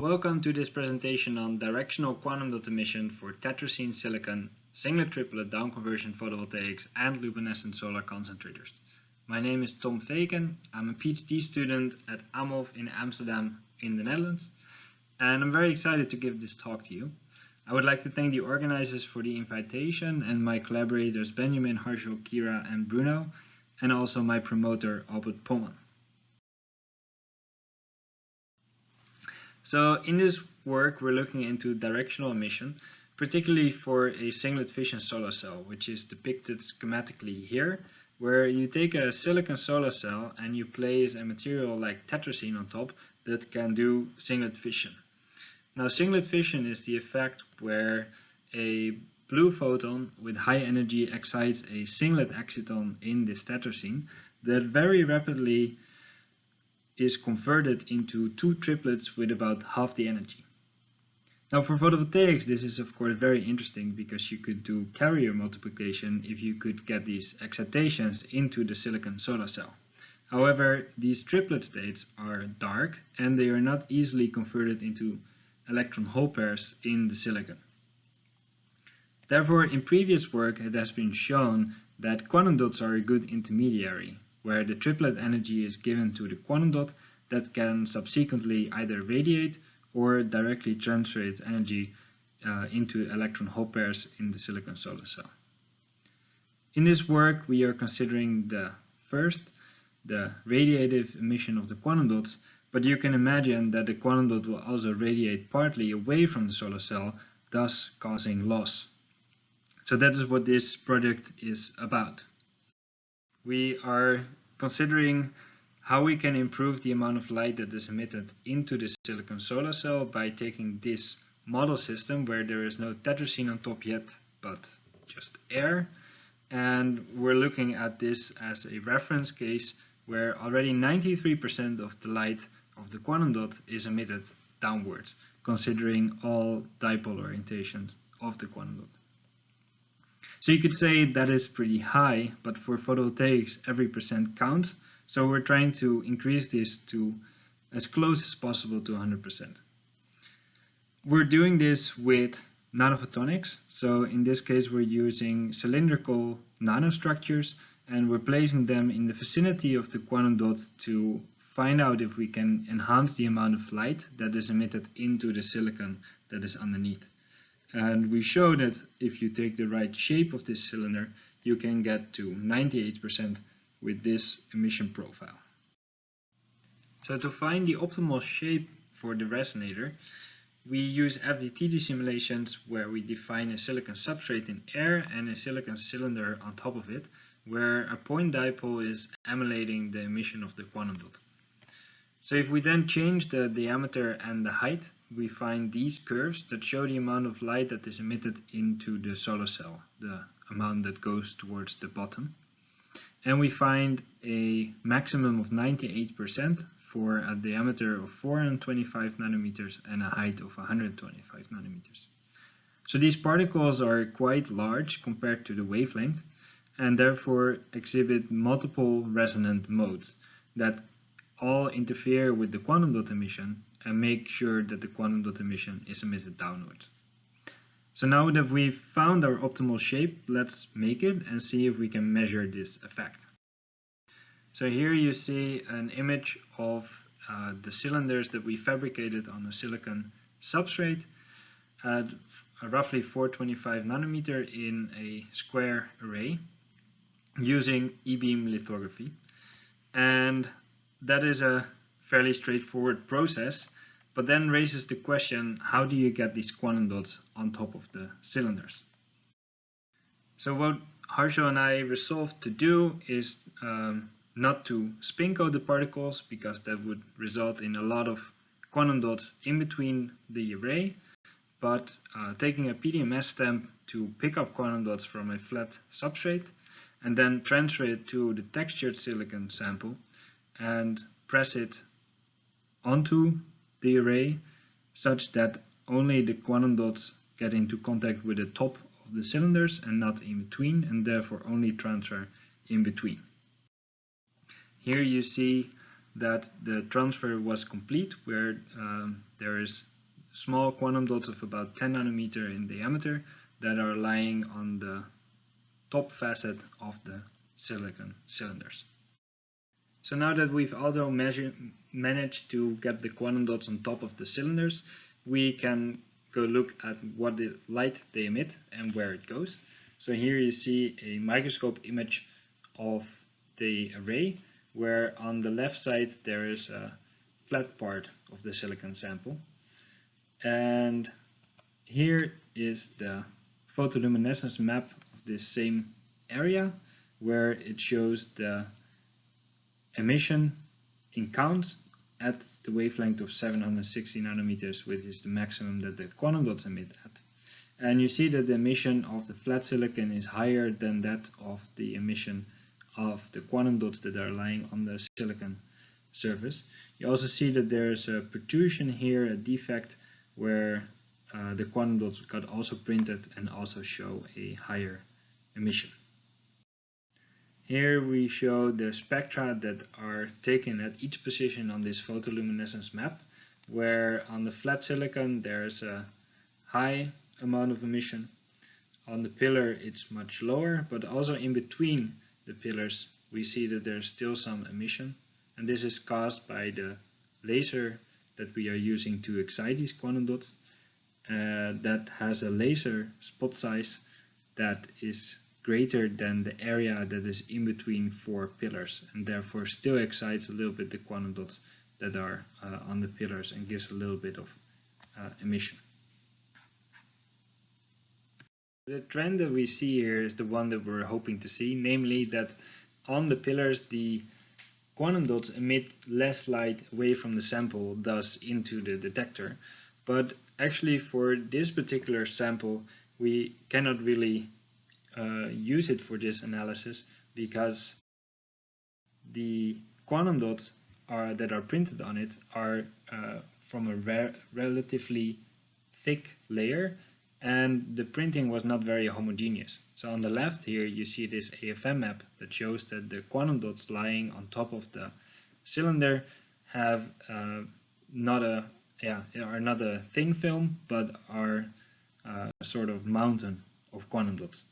Welcome to this presentation on directional quantum dot emission for tetrazine silicon, singlet-triplet down conversion photovoltaics and luminescent solar concentrators. My name is Tom Veeken. I'm a PhD student at MOLF in Amsterdam in the Netherlands, and I'm very excited to give this talk to you. I would like to thank the organizers for the invitation and my collaborators Benjamin, Harshal, Kira and Bruno, and also my promoter Albert Pommen. So in this work we're looking into directional emission, particularly for a singlet fission solar cell, which is depicted schematically here, where you take a silicon solar cell and you place a material like tetrazine on top that can do singlet fission. Now singlet fission is the effect where a blue photon with high energy excites a singlet exciton in this tetrazine that very rapidly is converted into two triplets with about half the energy. Now for photovoltaics this is of course very interesting because you could do carrier multiplication if you could get these excitations into the silicon solar cell. However, these triplet states are dark and they are not easily converted into electron hole pairs in the silicon. Therefore, in previous work it has been shown that quantum dots are a good intermediary, where the triplet energy is given to the quantum dot that can subsequently either radiate or directly transfer its energy into electron hole pairs in the silicon solar cell. In this work we are considering the radiative emission of the quantum dots, but you can imagine that the quantum dot will also radiate partly away from the solar cell, thus causing loss. So that is what this project is about. We are considering how we can improve the amount of light that is emitted into the silicon solar cell by taking this model system where there is no tetrazine on top yet, but just air. And we're looking at this as a reference case where already 93% of the light of the quantum dot is emitted downwards, considering all dipole orientations of the quantum dot. So you could say that is pretty high, but for photovoltaics every percent counts, so we're trying to increase this to as close as possible to 100%. We're doing this with nanophotonics, so in this case we're using cylindrical nanostructures and we're placing them in the vicinity of the quantum dot to find out if we can enhance the amount of light that is emitted into the silicon that is underneath. And we show that if you take the right shape of this cylinder, you can get to 98% with this emission profile. So to find the optimal shape for the resonator, we use FDTD simulations where we define a silicon substrate in air and a silicon cylinder on top of it, where a point dipole is emulating the emission of the quantum dot. So if we then change the diameter and the height, we find these curves that show the amount of light that is emitted into the solar cell, the amount that goes towards the bottom. And we find a maximum of 98% for a diameter of 425 nanometers and a height of 125 nanometers. So these particles are quite large compared to the wavelength and therefore exhibit multiple resonant modes that all interfere with the quantum dot emission and make sure that the quantum dot emission is emitted downwards. So now that we've found our optimal shape, let's make it and see if we can measure this effect. So here you see an image of the cylinders that we fabricated on a silicon substrate at roughly 425 nanometer in a square array using e-beam lithography. And that is a fairly straightforward process, but then raises the question, how do you get these quantum dots on top of the cylinders? So what Harshal and I resolved to do is not to spin coat the particles, because that would result in a lot of quantum dots in between the array, but taking a PDMS stamp to pick up quantum dots from a flat substrate and then transfer it to the textured silicon sample and press it onto the array such that only the quantum dots get into contact with the top of the cylinders and not in between, and therefore only transfer in between. Here you see that the transfer was complete, where there is small quantum dots of about 10 nanometer in diameter that are lying on the top facet of the silicon cylinders. So now that we've also managed to get the quantum dots on top of the cylinders, we can go look at what the light they emit and where it goes. So here you see a microscope image of the array, where on the left side there is a flat part of the silicon sample. And here is the photoluminescence map of this same area, where it shows the emission in count at the wavelength of 760 nanometers, which is the maximum that the quantum dots emit at. And you see that the emission of the flat silicon is higher than that of the emission of the quantum dots that are lying on the silicon surface. You also see that there's a protrusion here, a defect, where the quantum dots got also printed and also show a higher emission. Here we show the spectra that are taken at each position on this photoluminescence map, where on the flat silicon there's a high amount of emission. On the pillar it's much lower, but also in between the pillars we see that there's still some emission, and this is caused by the laser that we are using to excite these quantum dots. That has a laser spot size that is greater than the area that is in between four pillars, and therefore still excites a little bit the quantum dots that are on the pillars and gives a little bit of emission. The trend that we see here is the one that we're hoping to see, namely that on the pillars the quantum dots emit less light away from the sample, thus into the detector. But actually for this particular sample we cannot really use it for this analysis, because the quantum dots that are printed on it are from a relatively thick layer, and the printing was not very homogeneous. So on the left here you see this AFM map that shows that the quantum dots lying on top of the cylinder have are not a thin film, but are a sort of mountain of quantum dots.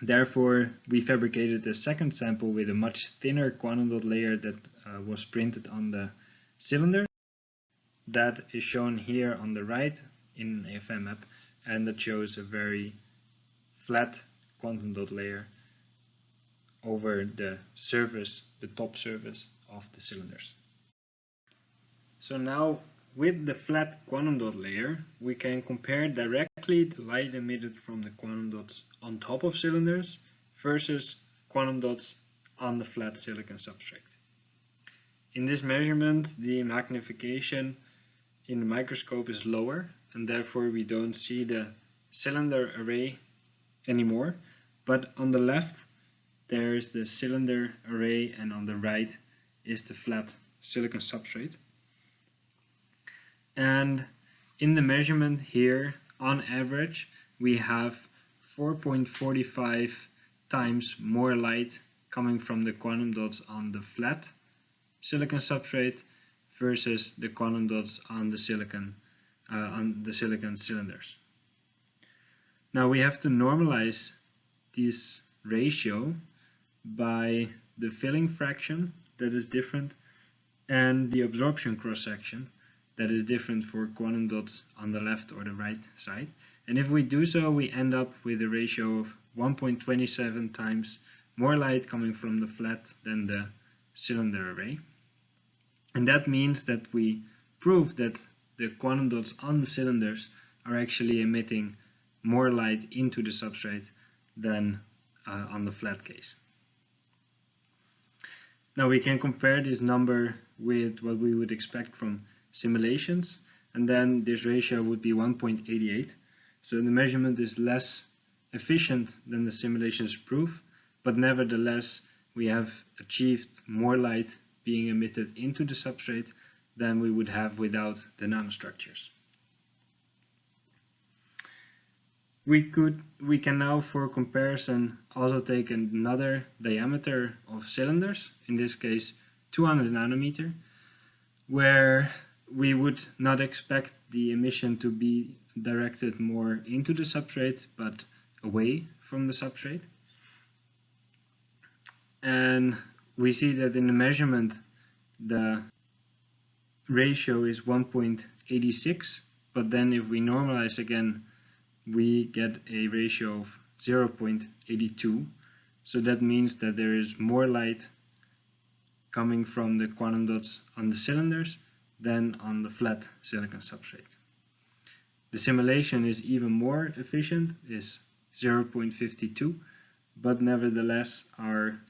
Therefore, we fabricated a second sample with a much thinner quantum dot layer that was printed on the cylinder. That is shown here on the right in an AFM map, and that shows a very flat quantum dot layer over the surface, the top surface of the cylinders. So now, with the flat quantum dot layer, we can compare directly the light emitted from the quantum dots on top of cylinders versus quantum dots on the flat silicon substrate. In this measurement, the magnification in the microscope is lower, and therefore we don't see the cylinder array anymore. But on the left there is the cylinder array, and on the right is the flat silicon substrate. And in the measurement here, on average, we have 4.45 times more light coming from the quantum dots on the flat silicon substrate versus the quantum dots on the silicon cylinders. Now we have to normalize this ratio by the filling fraction that is different and the absorption cross-section that is different for quantum dots on the left or the right side. And if we do so, we end up with a ratio of 1.27 times more light coming from the flat than the cylinder array. And that means that we prove that the quantum dots on the cylinders are actually emitting more light into the substrate than on the flat case. Now we can compare this number with what we would expect from simulations, and then this ratio would be 1.88. So the measurement is less efficient than the simulations prove, but nevertheless we have achieved more light being emitted into the substrate than we would have without the nanostructures. We can now, for comparison, also take another diameter of cylinders, in this case 200 nanometer, where we would not expect the emission to be directed more into the substrate, but away from the substrate. And we see that in the measurement, the ratio is 1.86, but then if we normalize again, we get a ratio of 0.82. So that means that there is more light coming from the quantum dots on the cylinders than on the flat silicon substrate. The simulation is even more efficient, is 0.52, but nevertheless our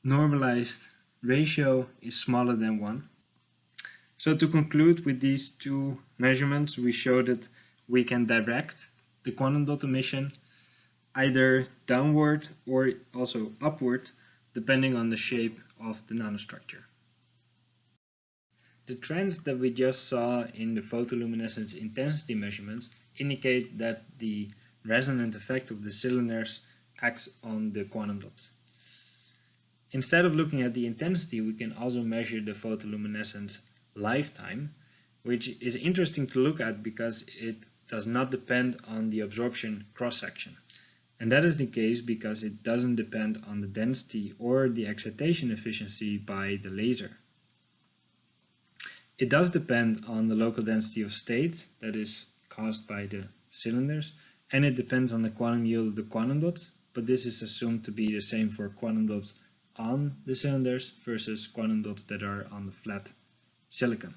normalized ratio is smaller than 1. So to conclude with these two measurements, we show that we can direct the quantum dot emission either downward or also upward, depending on the shape of the nanostructure. The trends that we just saw in the photoluminescence intensity measurements indicate that the resonant effect of the cylinders acts on the quantum dots. Instead of looking at the intensity, we can also measure the photoluminescence lifetime, which is interesting to look at because it does not depend on the absorption cross-section. And that is the case because it doesn't depend on the density or the excitation efficiency by the laser. It does depend on the local density of state that is caused by the cylinders, and it depends on the quantum yield of the quantum dots, but this is assumed to be the same for quantum dots on the cylinders versus quantum dots that are on the flat silicon.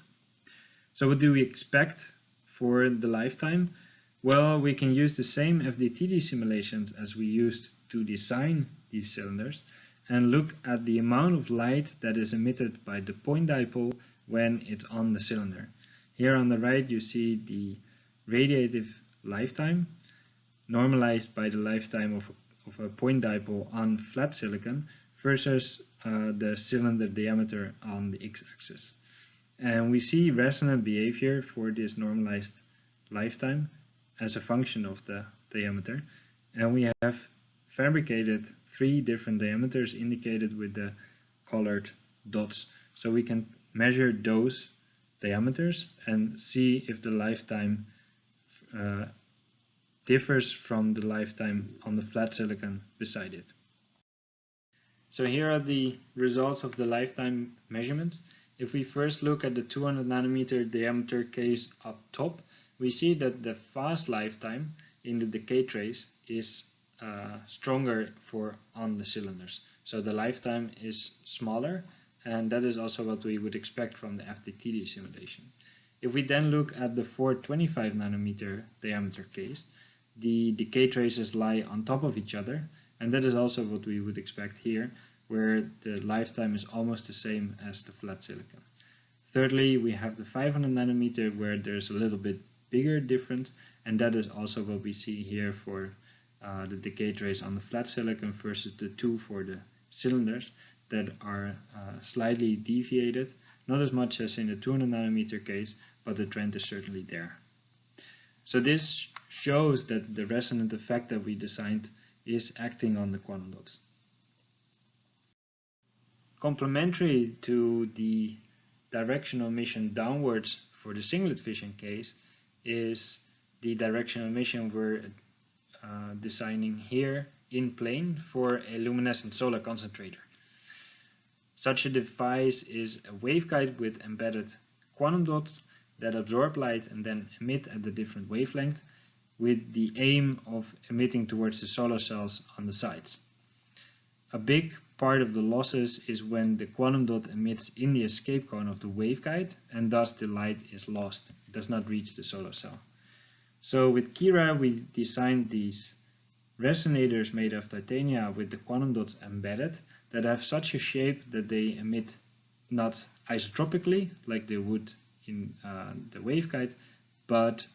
So what do we expect for the lifetime? Well, we can use the same FDTD simulations as we used to design these cylinders and look at the amount of light that is emitted by the point dipole when it's on the cylinder. Here on the right you see the radiative lifetime normalized by the lifetime of a point dipole on flat silicon versus the cylinder diameter on the x-axis. And we see resonant behavior for this normalized lifetime as a function of the diameter, and we have fabricated 3 different diameters indicated with the colored dots, so we can measure those diameters and see if the lifetime differs from the lifetime on the flat silicon beside it. So here are the results of the lifetime measurements. If we first look at the 200 nanometer diameter case up top, we see that the fast lifetime in the decay trace is stronger for on the cylinders. So the lifetime is smaller, and that is also what we would expect from the FDTD simulation. If we then look at the 425 nanometer diameter case, the decay traces lie on top of each other, and that is also what we would expect here, where the lifetime is almost the same as the flat silicon. Thirdly, we have the 500 nanometer where there's a little bit bigger difference, and that is also what we see here for the decay trace on the flat silicon versus the 2 for the cylinders that are slightly deviated, not as much as in the 200 nanometer case, but the trend is certainly there. So this shows that the resonant effect that we designed is acting on the quantum dots. Complementary to the directional emission downwards for the singlet fission case is the directional emission we're designing here in plane for a luminescent solar concentrator. Such a device is a waveguide with embedded quantum dots that absorb light and then emit at a different wavelength, with the aim of emitting towards the solar cells on the sides. A big part of the losses is when the quantum dot emits in the escape cone of the waveguide, and thus the light is lost. It does not reach the solar cell. So with Kira we designed these resonators made of titania with the quantum dots embedded that have such a shape that they emit not isotropically like they would in the waveguide, but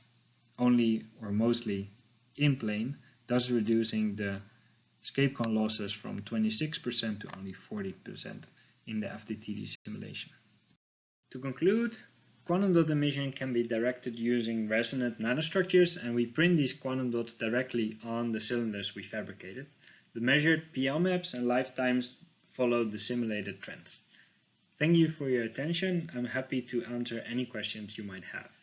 only or mostly in plane, thus reducing the escape cone losses from 26% to only 40% in the FDTD simulation. To conclude, quantum dot emission can be directed using resonant nanostructures, and we print these quantum dots directly on the cylinders we fabricated. The measured PL maps and lifetimes followed the simulated trends. Thank you for your attention. I'm happy to answer any questions you might have.